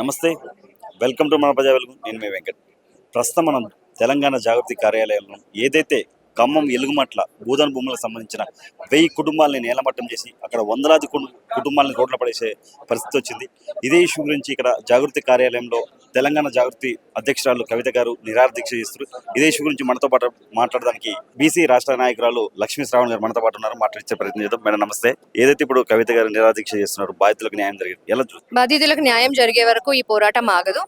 నమస్తే, welcome to మన ప్రజా వెలుగు. నేను మీ వెంకట్. ప్రస్తుతం మనం తెలంగాణ జాగృతి కార్యాలయంలో ఏదైతే ఖమ్మం ఎలుగుమట్ల భూదాన భూములకు సంబంధించిన 1000 కుటుంబాలని నేలమట్టం చేసి అక్కడ వందలాది కుటుంబాలను రోడ్ల పడేసే పరిస్థితి వచ్చింది. ఇదే ఇష్యూ గురించి ఇక్కడ జాగృతి కార్యాలయంలో తెలంగాణ జాగృతి అధ్యక్షురాలు కవిత గారు నిరాదీక్ష చేస్తారు. ఇదే ఇష్యూ గురించి మనతో పాటు మాట్లాడడానికి బీసీ రాష్ట్ర నాయకురాలు లక్ష్మీ శ్రావణ్ గారు మనతో పాటు ఉన్నారు. మాట్లాడించే ప్రయత్నం చేద్దాం. మేడం నమస్తే. ఏదైతే ఇప్పుడు కవిత గారు నిరాదీక్ష చేస్తున్నారు, బాధితులకు న్యాయం జరిగింది, ఎలా చూస్తారు? బాధితులకు న్యాయం జరిగే వరకు ఈ పోరాటం ఆగదు.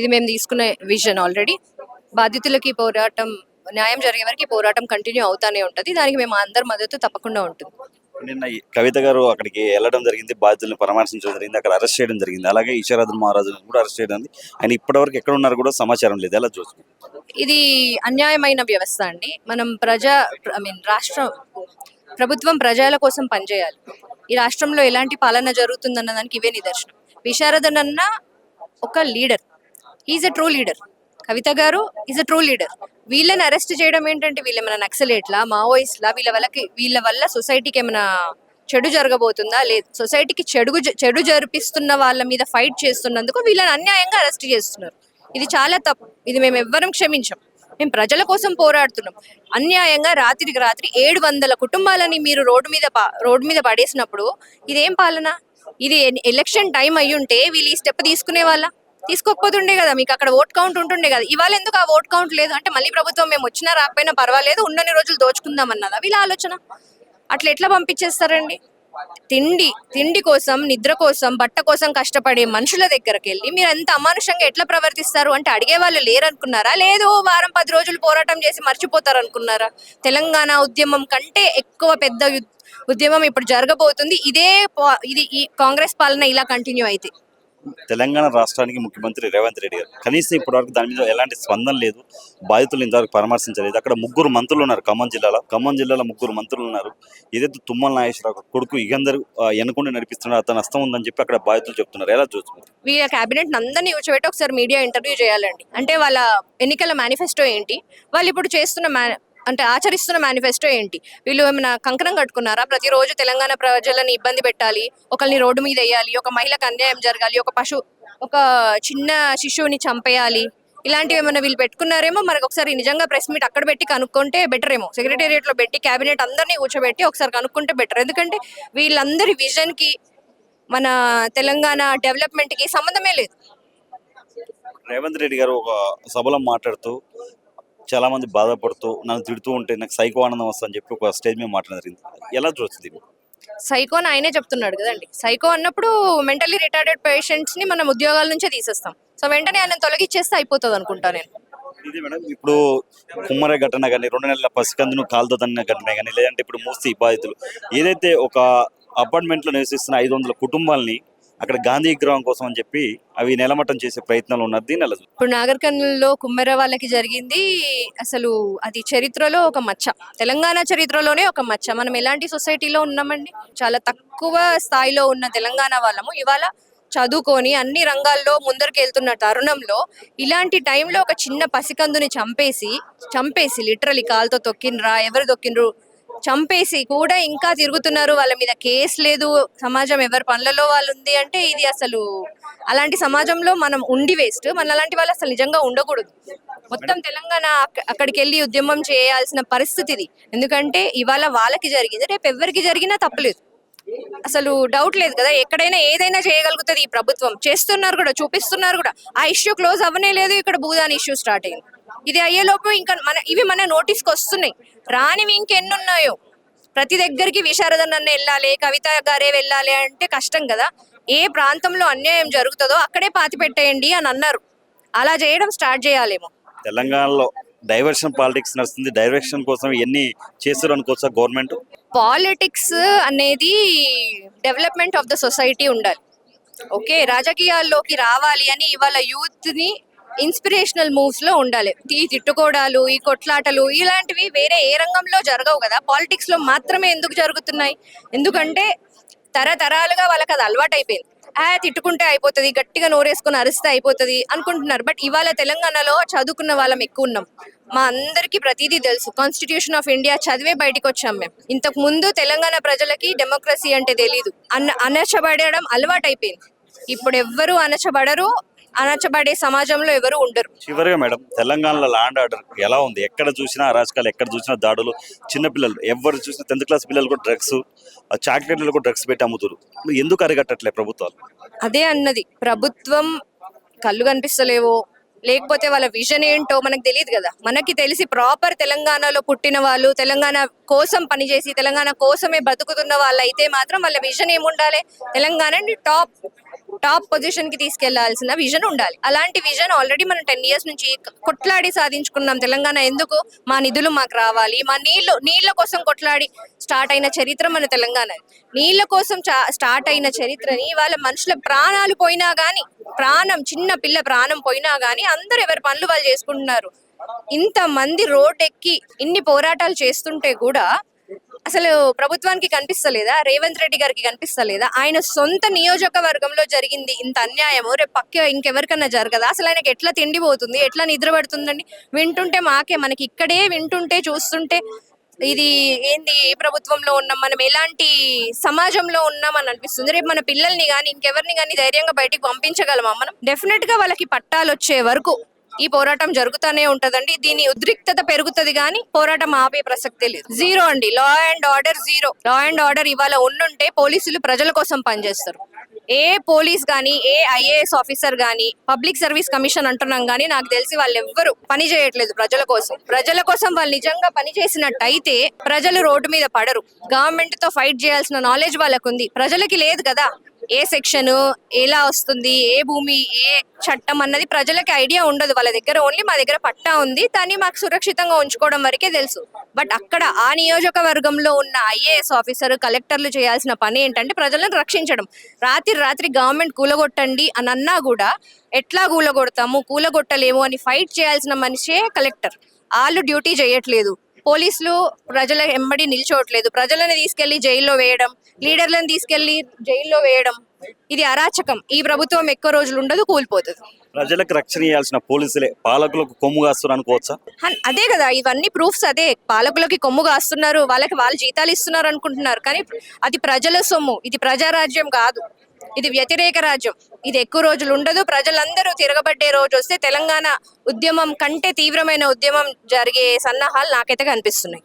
ఇది మేము తీసుకునే విజన్. ఆల్రెడీ బాధితులకి పోరాటం న్యాయం జరిగే వరకు ఈ పోరాటం కంటిన్యూ అవుతానే ఉంటుంది. దానికి మేము అందరి మద్దతు తప్పకుండా ఉంటుంది. నిన్న కవిత గారు అక్కడికి వెళ్ళడం జరిగింది, బాధితులను పరామర్శించడం జరిగింది, అక్కడ అరెస్ట్ చేయడం జరిగింది. అలాగే ఈశ్వరాధన్ మహారాజు కూడా అరెస్ట్ చేయడం. ఆయన ఇప్పటివరకు ఎక్కడ ఉన్నారు కూడా సమాచారం లేదు. ఎలా చూసుకుంటారు? ఇది అన్యాయమైన వ్యవస్థ అండి. మనం రాష్ట్ర ప్రభుత్వం ప్రజల కోసం పనిచేయాలి. ఈ రాష్ట్రంలో ఎలాంటి పాలన జరుగుతుందన్న దానికి ఇవే నిదర్శనం. విశారదన్ అన్న ఒక leader, is a true leader. Kavitha garu is a true leader. వీళ్ళని అరెస్ట్ చేయడం ఏంటంటే వీళ్ళు ఏమైనా నక్సలేట్లా, మావోయిస్ట్లా? వీళ్ళ వల్ల సొసైటీకి ఏమైనా చెడు జరగబోతుందా? లేదు. సొసైటీకి చెడు జరిపిస్తున్న వాళ్ళ మీద ఫైట్ చేస్తున్నందుకు వీళ్ళని అన్యాయంగా అరెస్ట్ చేస్తున్నారు. ఇది చాలా తప్పు. ఇది మేము ఎవ్వరం క్షమించాం. మేము ప్రజల కోసం పోరాడుతున్నాం. అన్యాయంగా రాత్రికి రాత్రి 700 కుటుంబాలని మీరు రోడ్డు మీద పడేసినప్పుడు ఇదేం పాలన? ఇది ఎలక్షన్ టైం అయ్యుంటే వీళ్ళు ఈ స్టెప్ తీసుకునే వాళ్ళ? తీసుకోకపోతుండే కదా. మీకు అక్కడ ఓట్ కౌంట్ ఉంటుండే కదా. ఇవాళ ఎందుకు ఆ ఓట్ కౌంట్ లేదు అంటే మళ్ళీ ప్రభుత్వం మేము వచ్చినా రాకపోయినా పర్వాలేదు, ఉన్నన్ని రోజులు దోచుకుందాం అన్నదా వీళ్ళ ఆలోచన? అట్లా ఎట్లా పంపించేస్తారండి? తిండి కోసం, నిద్ర కోసం, బట్ట కోసం కష్టపడే మనుషుల దగ్గరికి వెళ్ళి మీరు ఎంత అమానుషంగా ఎట్లా ప్రవర్తిస్తారు అంటే అడిగే వాళ్ళు లేరనుకున్నారా? లేదు, వారం 10 రోజులు పోరాటం చేసి మర్చిపోతారు అనుకున్నారా? తెలంగాణ ఉద్యమం కంటే ఎక్కువ పెద్ద ఉద్యమం ఇప్పుడు జరగబోతుంది. ఇది ఈ కాంగ్రెస్ పాలన ఇలా కంటిన్యూ అయితే. తెలంగాణ రాష్ట్రానికి ముఖ్యమంత్రి రేవంత్ రెడ్డి గారు కనీసం ఇప్పటివరకు దాని మీద ఎలాంటి స్పందన లేదు. బాధితులు ఇంతవరకు పరామర్శించలేదు. అక్కడ 3 మంత్రులు ఉన్నారు. ఖమ్మం జిల్లాలో 3 మంత్రులు ఉన్నారు. ఏదైతే తుమ్మల నాగేశ్వరరావు కొడుకు ఇగందరూ ఎన్నుకుంటూ నడిపిస్తున్నారు, అతను నష్టం ఉందని చెప్పి అక్కడ బాధితులు చెప్తున్నారు. ఎలా చూసుకుంటారు? వీళ్ళ క్యాబినెట్ అందరినీ కూర్చోబెట్టి ఒకసారి మీడియా ఇంటర్వ్యూ చేయాలండి. అంటే వాళ్ళ ఎన్నికల మేనిఫెస్టో ఏంటి, వాళ్ళు ఇప్పుడు ఆచరిస్తున్న మేనిఫెస్టో ఏంటి? వీళ్ళు ఏమైనా కంకణం కట్టుకున్నారా? ప్రతిరోజు తెలంగాణ ప్రజలను ఇబ్బంది పెట్టాలి, ఒకరిని రోడ్డు మీద వేయాలి, ఒక మహిళకు అన్యాయం జరగాలి, ఒక చిన్న శిశువుని చంపేయాలి, ఇలాంటివి ఏమైనా వీళ్ళు పెట్టుకున్నారేమో. మనకు ఒకసారి నిజంగా ప్రెస్ మీట్ అక్కడ పెట్టి కనుక్కుంటే బెటర్ ఏమో. సెక్రటేరియట్ లో పెట్టి క్యాబినెట్ అందరినీ కూర్చోబెట్టి ఒకసారి కనుక్కుంటే బెటర్. ఎందుకంటే వీళ్ళందరి విజన్ కి మన తెలంగాణ డెవలప్మెంట్ కి సంబంధమే లేదు. రేవంత్ రెడ్డి గారు ఒక సభలో మాట్లాడుతూ చాలా మంది బాధపడుతూ నన్ను తిడుతూ ఉంటే నాకు సైకో ఆనందం వస్తుందని చెప్పి ఒక స్టేజ్ మీద మాట్లాడింది. ఎలా చూస్తుంది? సైకో అని ఆయనే చెప్తున్నాడు కదండి. సైకో అన్నప్పుడు మెంటల్లీ రిటార్డెడ్ పేషెంట్స్ ని మనం ఉద్యోగాల నుంచే తీసేస్తాం. సో వెంటనే ఆయన తొలగిచ్చేస్తే అయిపోతుంది అనుకుంటా నేను. ఇది మేడం, ఇప్పుడు కుమ్మర ఘటన కానీ, 2 నెలల పసికందును కాలుతో తన్న ఘటన కానీ, లేదంటే ఇప్పుడు మూసి బాధితులు ఏదైతే ఒక అపార్ట్మెంట్లో నివసిస్తున్న 500 కుటుంబాలని అక్కడ గాంధీ విగ్రహం కోసం అని చెప్పి అవి నెలమట్టం చేసే ప్రయత్నాలు ఉన్నారు. దీని ఎలా? ఇప్పుడు నాగర్కర్నూల్లో కుమ్మెర వాళ్ళకి జరిగింది. అసలు అది చరిత్రలో ఒక మచ్చ, తెలంగాణ చరిత్రలోనే ఒక మచ్చ. మనం ఎలాంటి సొసైటీలో ఉన్నామండి? చాలా తక్కువ స్థాయిలో ఉన్న తెలంగాణ వాళ్ళము ఇవాళ చదువుకొని అన్ని రంగాల్లో ముందరికి వెళ్తున్న తరుణంలో ఇలాంటి టైంలో ఒక చిన్న పసికందుని చంపేసి లిటరలీ కాలుతో తొక్కినరా, ఎవరు తొక్కినరు, చంపేసి కూడా ఇంకా తిరుగుతున్నారు. వాళ్ళ మీద కేసు లేదు. సమాజం ఎవరి పనులలో వాళ్ళు ఉంది అంటే ఇది అసలు అలాంటి సమాజంలో మనం ఉండి వేస్ట్. మన అలాంటి వాళ్ళు అసలు నిజంగా ఉండకూడదు. మొత్తం తెలంగాణ అక్కడికి వెళ్ళి ఉద్యమం చేయాల్సిన పరిస్థితి ఇది. ఎందుకంటే ఇవాళ వాళ్ళకి జరిగింది, రేపు ఎవరికి జరిగినా తప్పలేదు. అసలు డౌట్ లేదు కదా. ఎక్కడైనా ఏదైనా చేయగలుగుతుంది ఈ ప్రభుత్వం. చేస్తున్నారు కూడా, చూపిస్తున్నారు కూడా. ఆ ఇష్యూ క్లోజ్ అవ్వనే లేదు. ఇక్కడ భూదాన్ ఇష్యూ స్టార్ట్ అయింది. ఇది అయ్యేలోపు ఇంకా ఇవి మన నోటీస్కి వస్తున్నాయి. రానివి ఇంకెన్నున్నాయో. ప్రతి దగ్గరికి విశారదన్ అన్న వెళ్ళాలి, కవిత గారే వెళ్ళాలి అంటే కష్టం కదా. ఏ ప్రాంతంలో అన్యాయం జరుగుతుందో అక్కడే పాతి పెట్టేయండి అని అన్నారు. అలా చేయడం స్టార్ట్ చేయాలేమో. తెలంగాణలో డైవర్షన్ పాలిటిక్స్ నడుస్తుంది. డైవర్షన్ కోసం ఎన్ని చేస్తారు అనుకోవచ్చా గవర్నమెంట్? పాలిటిక్స్ అనేది డెవలప్మెంట్ ఆఫ్ ద సొసైటీ ఉండాలి. ఓకే, రాజకీయాల్లోకి రావాలి అని ఇవాళ యూత్ ని ఇన్స్పిరేషనల్ మూవ్స్ లో ఉండాలి. ఈ తిట్టుకోవడాలు, ఈ కొట్లాటలు ఇలాంటివి వేరే ఏ రంగంలో జరగవు కదా. పాలిటిక్స్ లో మాత్రమే ఎందుకు జరుగుతున్నాయి? ఎందుకంటే తరతరాలుగా వాళ్ళకి అది అలవాటు అయిపోయింది. తిట్టుకుంటే అయిపోతుంది, గట్టిగా నోరేసుకుని అరిస్తే అయిపోతుంది అనుకుంటున్నారు. బట్ ఇవాళ తెలంగాణలో చదువుకున్న వాళ్ళం ఎక్కువ ఉన్నాం. మా అందరికీ ప్రతిదీ తెలుసు. కాన్స్టిట్యూషన్ ఆఫ్ ఇండియా చదివే బయటకు వచ్చాం మేము. ఇంతకు ముందు తెలంగాణ ప్రజలకి డెమోక్రసీ అంటే తెలీదు. అనర్చబడడం అలవాటు అయిపోయింది. ఇప్పుడు ఎవ్వరు అణచబడరు, అణచబడే సమాజంలో ఎవరు ఉండరు. చివరిగా మేడం, తెలంగాణలో ల్యాండ్ ఆర్డర్ ఎలా ఉంది? ఎక్కడ చూసినా అరాచకాలు, ఎక్కడ చూసినా దాడులు. చిన్నపిల్లలు ఎవరు చూసినా 10th క్లాస్ పిల్లలు కూడా డ్రగ్స్, చాక్లెట్లు కూడా డ్రగ్స్ పెట్టి అమ్ముతారు. మరి ఎందుకు అరికట్టట్లే ప్రభుత్వాలు? అదే అన్నది, ప్రభుత్వం కళ్ళు కనిపిస్తలేవో లేకపోతే వాళ్ళ విజన్ ఏంటో మనకు తెలియదు కదా. మనకి తెలిసి ప్రాపర్ తెలంగాణలో పుట్టిన వాళ్ళు, తెలంగాణ కోసం పనిచేసి తెలంగాణ కోసమే బతుకుతున్న వాళ్ళు అయితే మాత్రం వాళ్ళ విజన్ ఏముండాలి? తెలంగాణని టాప్ పొజిషన్ కి తీసుకెళ్లాల్సిన విజన్ ఉండాలి. అలాంటి విజన్ ఆల్రెడీ మనం 10 years నుంచి కొట్లాడి సాధించుకున్నాం. తెలంగాణ ఎందుకు? మా నిధులు మాకు రావాలి, మా నీళ్ల కోసం కొట్లాడి స్టార్ట్ అయిన చరిత్ర మన తెలంగాణ. నీళ్ల కోసం స్టార్ట్ అయిన చరిత్రని వాళ్ళ మనుషుల ప్రాణాలు పోయినా గానీ, చిన్న పిల్ల ప్రాణం పోయినా గానీ అందరు ఎవరి పనులు వాళ్ళు చేసుకుంటున్నారు. ఇంతమంది రోడ్డెక్కి ఇన్ని పోరాటాలు చేస్తుంటే కూడా అసలు ప్రభుత్వానికి కనిపిస్తలేదా? రేవంత్ రెడ్డి గారికి కనిపిస్తలేదా? ఆయన సొంత నియోజకవర్గంలో జరిగింది ఇంత అన్యాయము రేపు పక్క ఇంకెవరికన్నా జరగదా? అసలు ఆయనకి ఎట్లా తిండి పోతుంది, ఎట్లా నిద్ర పడుతుందండి? వింటుంటే మనకి ఇక్కడే వింటుంటే చూస్తుంటే ఇది ఏంది, ఏ ప్రభుత్వంలో ఉన్నాం మనం, ఎలాంటి సమాజంలో ఉన్నాం అని అనిపిస్తుంది. రేపు మన పిల్లల్ని కానీ ఇంకెవరిని కానీ ధైర్యంగా బయటికి పంపించగలమా మనం? డెఫినెట్ గా వాళ్ళకి పట్టాలు వచ్చే వరకు ఈ పోరాటం జరుగుతూనే ఉంటదండి. దీని ఉద్రిక్తత పెరుగుతది కానీ పోరాటం ఆపే ప్రసక్తే లేదు. జీరో అండి, law and order zero. Law and order ఇవాళ ఉండుంటే పోలీసులు ప్రజల కోసం పనిచేస్తారు. ఏ పోలీస్ కానీ, ఏ ఐఏఎస్ ఆఫీసర్ కానీ, పబ్లిక్ సర్వీస్ కమిషన్ అంటున్నాం కానీ నాకు తెలిసి వాళ్ళు ఎవ్వరు పని చేయట్లేదు ప్రజల కోసం. ప్రజల కోసం వాళ్ళు నిజంగా పని చేసినట్టయితే ప్రజలు రోడ్డు మీద పడరు. గవర్నమెంట్ తో ఫైట్ చేయాల్సిన నాలెడ్జ్ వాళ్ళకు ఉంది, ప్రజలకి లేదు కదా. ఏ సెక్షన్ ఎలా వస్తుంది, ఏ భూమి, ఏ చట్టం అన్నది ప్రజలకి ఐడియా ఉండదు. వాళ్ళ దగ్గర ఓన్లీ మా దగ్గర పట్టా ఉంది, దాన్ని మాకు సురక్షితంగా ఉంచుకోవడం వరకే తెలుసు. బట్ అక్కడ ఆ నియోజకవర్గంలో ఉన్న ఐఏఎస్ ఆఫీసర్, కలెక్టర్లు చేయాల్సిన పని ఏంటంటే ప్రజలను రక్షించడం. రాత్రి గవర్నమెంట్ కూలగొట్టండి అని అన్నా కూడా ఎట్లా కూలగొట్టలేము అని ఫైట్ చేయాల్సిన మనిషే కలెక్టర్. వాళ్ళు డ్యూటీ చేయట్లేదు. పోలీసులు ప్రజల ఎంబడి నిల్చోవట్లేదు. ప్రజలను తీసుకెళ్లి జైల్లో వేయడం, లీడర్లను తీసుకెళ్లి జైల్లో వేయడం, ఇది అరాచకం. ఈ ప్రభుత్వం ఎక్కువ రోజులు ఉండదు, కూలిపోతుంది. ప్రజలకు రక్షణ ఇవ్వాల్సిన పోలీసులే పాలకులకు కొమ్ము కాస్తున్నారు అనుకోవచ్చా? అదే కదా, ఇవన్నీ ప్రూఫ్స్ అదే. పాలకులకి కొమ్ము కాస్తున్నారు, వాళ్ళు జీతాలు ఇస్తున్నారు అనుకుంటున్నారు, కానీ అది ప్రజల సొమ్ము. ఇది ప్రజారాజ్యం కాదు, ఇది వ్యతిరేక రాజ్యం. ఇది ఎక్కువ రోజులు ఉండదు. ప్రజలందరూ తిరగబడ్డే రోజు వస్తే తెలంగాణ ఉద్యమం కంటే తీవ్రమైన ఉద్యమం జరిగే సన్నాహాలు నాకైతే కనిపిస్తున్నాయి.